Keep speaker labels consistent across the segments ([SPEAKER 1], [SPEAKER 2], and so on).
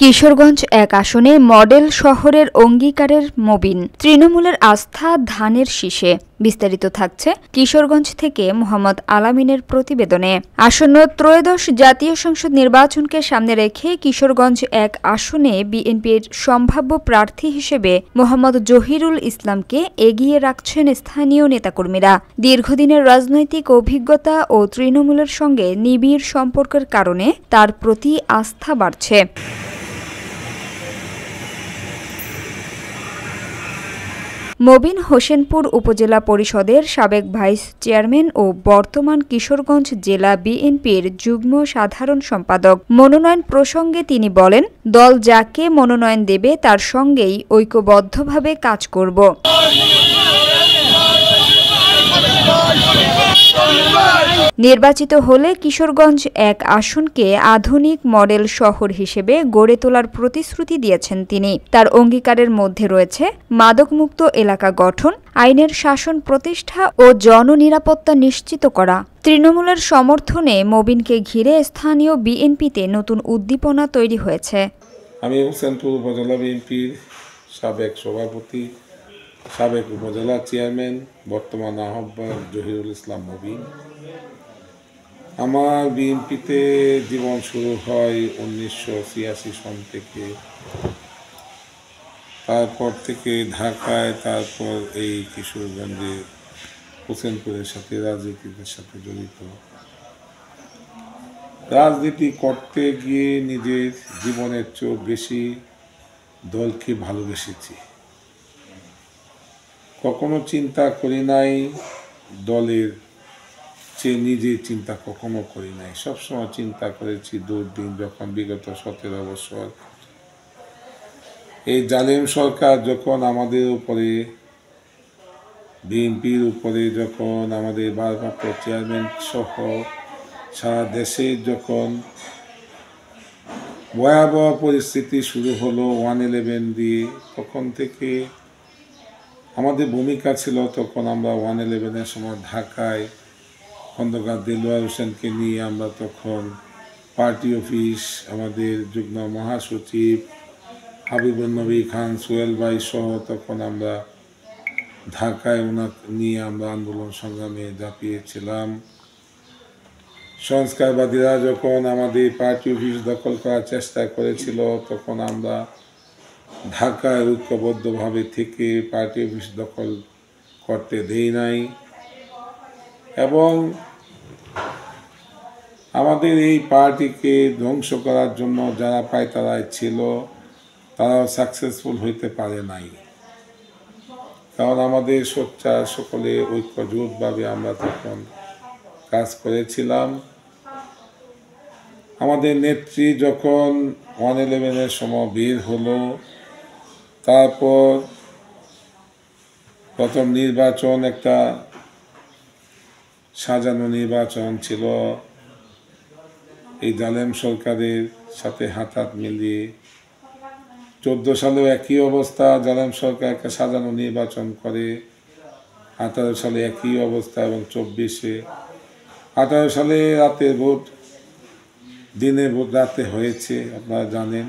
[SPEAKER 1] কিশোরগঞ্জ এক আসনে মডেল শহরের অঙ্গীকারের মবিন, তৃণমূলের আস্থা ধানের শীষে। বিস্তারিত থাকছে কিশোরগঞ্জ থেকে মোহাম্মদ আলামিনের প্রতিবেদনে। আসন্ন ত্রয়োদশ জাতীয় সংসদ নির্বাচনকে সামনে রেখে কিশোরগঞ্জ এক আসনে বিএনপির সম্ভাব্য প্রার্থী হিসেবে মোহাম্মদ জহিরুল ইসলামকে এগিয়ে রাখছেন স্থানীয় নেতাকর্মীরা। দীর্ঘদিনের রাজনৈতিক অভিজ্ঞতা ও তৃণমূলের সঙ্গে নিবিড় সম্পর্কের কারণে তার প্রতি আস্থা বাড়ছে। মবিন হোসেনপুর উপজেলা পরিষদের সাবেক ভাইস চেয়ারম্যান ও বর্তমান কিশোরগঞ্জ জেলা বিএনপির যুগ্ম সাধারণ সম্পাদক। মনোনয়ন প্রসঙ্গে তিনি বলেন, দল যাকে মনোনয়ন দেবে তার সঙ্গেই ঐক্যবদ্ধভাবে কাজ করব। নির্বাচিত হলে কিশোরগঞ্জ এক আসনকে আধুনিক মডেল শহর হিসেবে গড়ে তোলার প্রতিশ্রুতি দিয়েছেন তিনি। তার অঙ্গীকারের মধ্যে রয়েছে মাদকমুক্ত এলাকা গঠন, আইনের শাসন প্রতিষ্ঠা ও জননিরাপত্তা নিশ্চিত করা। তৃণমূলের সমর্থনে মবিনকে ঘিরে স্থানীয় বিএনপিতে নতুন উদ্দীপনা তৈরি হয়েছে।
[SPEAKER 2] আমি হোসেনপুর উপজেলা বিএনপির সাবেক সভাপতি, সাবেক উপজেলা চেয়ারম্যান, বর্তমান আহ্বায়ক জহিরুল ইসলাম মবিন। আমার বিএনপিতে জীবন শুরু হয় 1986 সন থেকে। তারপর থেকে ঢাকায়, তারপর এই কিশোরগঞ্জে হোসেনপুরের সাথে রাজনীতির সাথে জড়িত। রাজনীতি করতে গিয়ে নিজের জীবনের চেয়েও বেশি দলকে ভালোবেসেছি। কখনো চিন্তা করি নাই দলের চেয়ে, নিজের চিন্তা কখনো করি নাই। সবসময় চিন্তা করেছি দুর্দিন, যখন বিগত 17 বছর এই জালেম সরকার যখন আমাদের উপরে, বিএনপির উপরে, যখন আমাদের ভারপ্রাপ্ত চেয়ারম্যান সহ সারা দেশে যখন ভয়াবহ পরিস্থিতি শুরু হলো 111 দিয়ে, তখন থেকে আমাদের ভূমিকা ছিল, তখন আমরা 111-এর সময় ঢাকায় খন্দকার দেলোয়ার হোসেনকে নিয়ে আমরা তখন পার্টি অফিস, আমাদের যুগ্ম মহাসচিব হাবিবুর নবী খান, সোহেল ভাই সহ তখন আমরা ঢাকায় ওনাকে নিয়ে আমরা আন্দোলন সংগ্রামে ঝাঁপিয়েছিলাম। সংস্কারবাদীরা যখন আমাদের পার্টি অফিস দখল করার চেষ্টা করেছিল, তখন আমরা ঢাকায় ঐক্যবদ্ধভাবে থেকে পার্টি অফিস দখল করতে দেই নাই। এবং আমাদের এই পার্টিকে ধ্বংস করার জন্য যারা পায়তারায় ছিল, তারাও সাকসেসফুল হইতে পারে নাই। কারণ আমাদের সোচ্চার সকলে ঐক্যজোটভাবে আমরা তখন কাজ করেছিলাম। আমাদের নেত্রী যখন 111-এর সময় বের হলো, তারপর প্রথম নির্বাচন একটা সাজানো নির্বাচন ছিল, এই জালেম সরকারের সাথে হাত হাত মিলিয়ে। 14 সালেও একই অবস্থা, জালেম সরকার একটা সাজানো নির্বাচন করে। 18 সালে একই অবস্থা, এবং 24-এ 18 সালে রাতে ভোট, দিনে ভোট রাতে হয়েছে, আপনারা জানেন।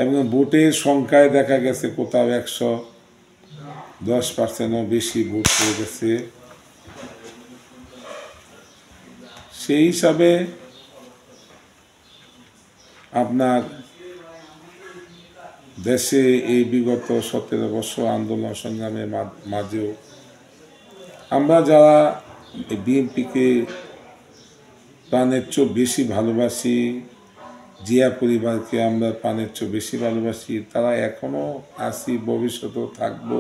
[SPEAKER 2] এবং ভোটের সংখ্যায় দেখা গেছে কোথাও 110%-ও বেশি ভোট হয়ে গেছে। সেই হিসাবে আপনার দেশে এই বিগত 17 বছর আন্দোলন সংগ্রামের মাঝেও আমরা যারা বিএনপিকে প্রাণের চেয়েও বেশি ভালোবাসি, জিয়া পরিবারকে আমরা প্রাণের চেয়েও বেশি ভালোবাসি, তারা এখনো আছি, ভবিষ্যতেও থাকবো।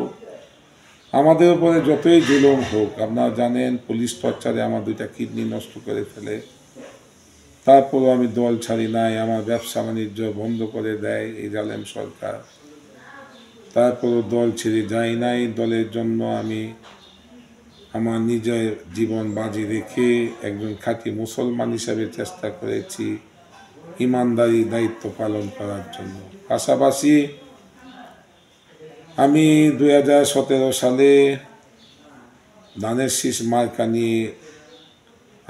[SPEAKER 2] আমাদের উপরে যতই জুলুম হোক, আপনারা জানেন পুলিশ টর্চারে আমার 2টা কিডনি নষ্ট করে ফেলে, তারপরও আমি দল ছাড়ি নাই। আমার ব্যবসা বাণিজ্য বন্ধ করে দেয় এই জালেম সরকার, তারপরও দল ছেড়ে যাই নাই। দলের জন্য আমি আমার নিজের জীবন বাজি রেখে একজন খাঁটি মুসলমান হিসাবে চেষ্টা করেছি ইমানদারি দায়িত্ব পালন করার জন্য। পাশাপাশি আমি 2017 সালে ধানের শীষ মার্কা নিয়ে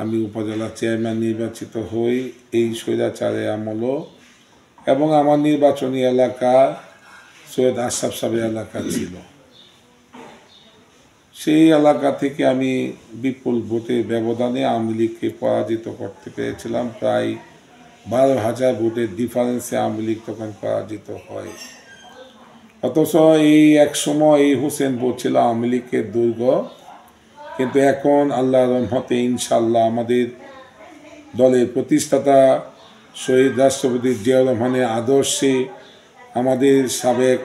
[SPEAKER 2] আমি উপজেলা চেয়ারম্যান নির্বাচিত হই। এই স্বৈরাচারের আমলও এবং আমার নির্বাচনী এলাকা সৈয়দ আশরাফ সাহেবের এলাকা ছিল। সেই এলাকা থেকে আমি বিপুল ভোটের ব্যবধানে আওয়ামী লীগকে পরাজিত করতে পেরেছিলাম। প্রায় 12,000 ভোটের ডিফারেন্সে আওয়ামী লীগ তখন পরাজিত হয়। অথচ এই এক সময় এই হোসেনপুর ছিল আওয়ামী লীগের দুর্গ, কিন্তু এখন আল্লাহর রহমতে ইনশাল্লাহ আমাদের দলের প্রতিষ্ঠাতা শহীদ রাষ্ট্রপতি জিয়াউর রহমানের আদর্শে আমাদের সাবেক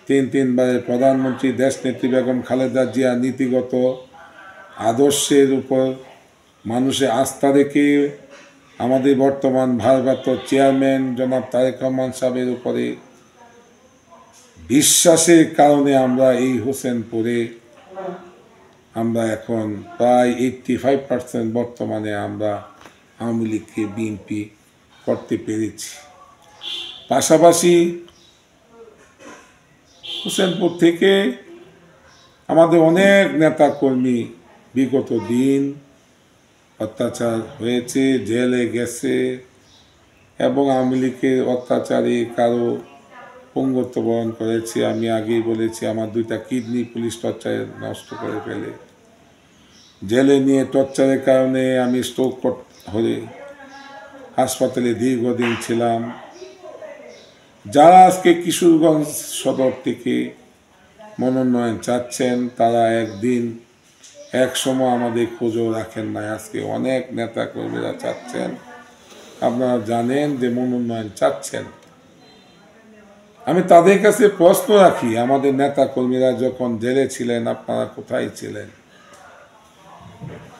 [SPEAKER 2] তিনবারের প্রধানমন্ত্রী দেশনেত্রী বেগম খালেদা জিয়া নীতিগত আদর্শের উপর মানুষের আস্থা রেখে আমাদের বর্তমান ভারপ্রাপ্ত চেয়ারম্যান জনাব তারেক রহমান সাহেবের উপরে বিশ্বাসের কারণে আমরা এই হোসেনপুরে আমরা এখন প্রায় 85% বর্তমানে আমরা আওয়ামী লীগকে বিএনপি করতে পেরেছি। পাশাপাশি হোসেনপুর থেকে আমাদের অনেক নেতাকর্মী বিগত দিন অত্যাচার হয়েছে, জেলে গেছে এবং আওয়ামী লীগের অত্যাচারে কারো পঙ্গুত্ব বরণ করেছে। আমি আগেই বলেছি আমার 2টা কিডনি পুলিশ টর্চারে নষ্ট করে ফেলে, জেলে নিয়ে টর্চারের কারণে আমি স্ট্রোক হয়ে হাসপাতালে দীর্ঘদিন ছিলাম। যারা আজকে কিশোরগঞ্জ সদর থেকে মনোনয়ন চাচ্ছেন তারা এক সময় আমাদের খোঁজও রাখেন না। আজকে অনেক নেতা কর্মীরা চাচ্ছেন, আপনারা জানেন যে মনোনয়ন চাচ্ছেন। আমি তাদের কাছে প্রশ্ন রাখি, আমাদের নেতা কর্মীরা যখন জেলে ছিলেন আপনারা কোথায় ছিলেন?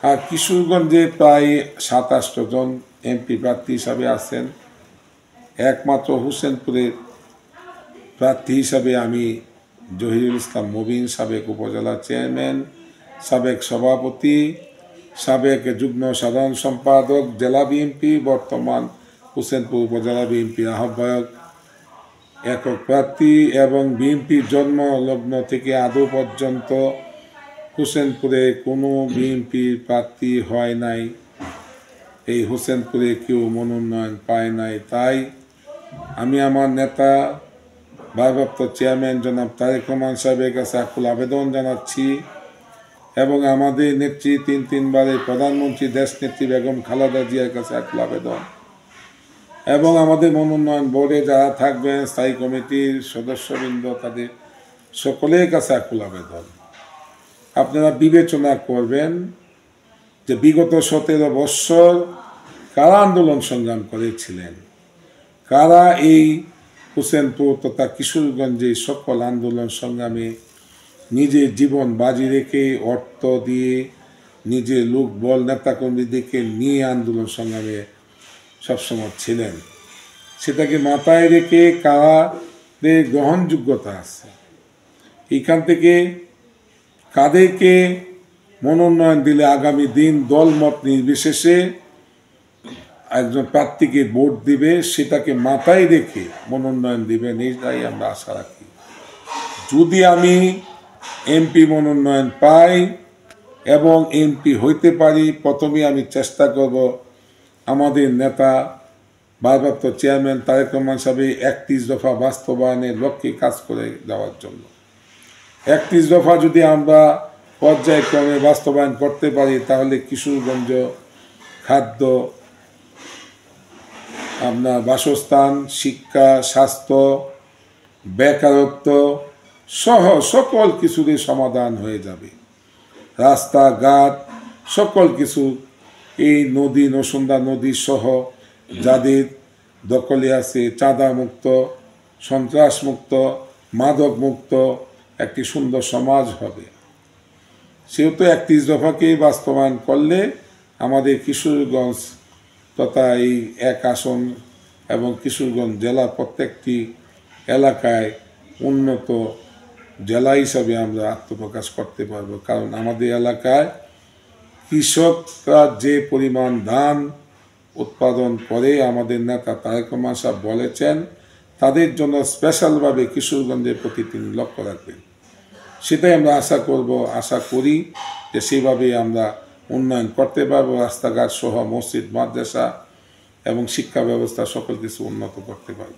[SPEAKER 2] আর কিশোরগঞ্জে প্রায় 27 জন এমপি প্রার্থী হিসাবে আছেন। একমাত্র হোসেনপুরের প্রার্থী হিসাবে আমি জহিরুল ইসলাম মুবিন, সাবেক উপজেলা চেয়ারম্যান, সাবেক সভাপতি, সাবেক যুগ্ম সাধারণ সম্পাদক জেলা বিএনপি, বর্তমান হোসেনপুর উপজেলা বিএনপির আহ্বায়ক, একক প্রার্থী এবং বিএনপির জন্ম লগ্ন থেকে আদৌ পর্যন্ত হোসেনপুরে কোনো বিএনপির প্রার্থী হয় নাই। এই হোসেনপুরে কেউ মনোনয়ন পায় নাই। তাই আমি আমার নেতা ভারপ্রাপ্ত চেয়ারম্যান জনাব তারেক রহমান সাহেবের কাছে আকুল আবেদন জানাচ্ছি এবং আমাদের নেত্রী তিনবারের প্রধানমন্ত্রী দেশনেত্রী বেগম খালেদা জিয়ার কাছে আকুল আবেদন এবং আমাদের মনোনয়ন বোর্ডে যারা থাকবেন স্থায়ী কমিটির সদস্যবৃন্দ তাদের সকলের কাছে আকুল আবেদন। আপনারা বিবেচনা করবেন যে বিগত 17 বৎসর কারা আন্দোলন সংগ্রাম করেছিলেন, কারা এই হোসেনপুর তথা কিশোরগঞ্জে সকল আন্দোলন সংগ্রামে নিজের জীবন বাজি রেখে অর্থ দিয়ে নিজের লোকবল নেতাকর্মীদেরকে নিয়ে আন্দোলন সংগ্রামে সবসময় ছিলেন, সেটাকে মাথায় রেখে কাদের গ্রহণযোগ্যতা আছে, এইখান থেকে কাদেরকে মনোনয়ন দিলে আগামী দিন দলমত নির্বিশেষে একজন প্রার্থীকে ভোট দিবে সেটাকে মাথায় রেখে মনোনয়ন দিবেন, এইটাই আমরা আশা রাখি। যদি আমি এমপি মনোনয়ন পাই এবং এমপি হইতে পারি, প্রথমে আমি চেষ্টা করব আমাদের নেতা ভারপ্রাপ্ত চেয়ারম্যান তারেক রহমান সাহেব 31 দফা বাস্তবায়নের লক্ষ্যে কাজ করে দেওয়ার জন্য। 31 দফা যদি আমরা পর্যায়ক্রমে বাস্তবায়ন করতে পারি তাহলে কিশোরগঞ্জ খাদ্য, আপনার বাসস্থান, শিক্ষা, স্বাস্থ্য, বেকারত্ব সহ সকল কিছুরই সমাধান হয়ে যাবে। রাস্তাঘাট সকল কিছু, এই নদী নসুন্দা নদী সহ যাদের দখলে আছে চাঁদা মুক্ত, সন্ত্রাস মুক্ত, মাদক মুক্ত একটি সুন্দর সমাজ হবে। সেহেতু 31 দফাকেই বাস্তবায়ন করলে আমাদের কিশোরগঞ্জ তথা এই 1 আসন এবং কিশোরগঞ্জ জেলা প্রত্যেকটি এলাকায় উন্নত জেলা হিসাবে আমরা আত্মপ্রকাশ করতে পারবো। কারণ আমাদের এলাকায় কৃষকরা যে পরিমাণ ধান উৎপাদন করে আমাদের নেতা তারেক রহমান সাহেব বলেছেন তাদের জন্য স্পেশালভাবে কিশোরগঞ্জের প্রতি তিনি লক্ষ্য রাখবেন। সেটাই আমরা আশা করি যে সেইভাবেই আমরা উন্নয়ন করতে পারবো। রাস্তাঘাট সহ মসজিদ মাদ্রাসা এবং শিক্ষা ব্যবস্থা সকল কিছু উন্নত করতে পারব।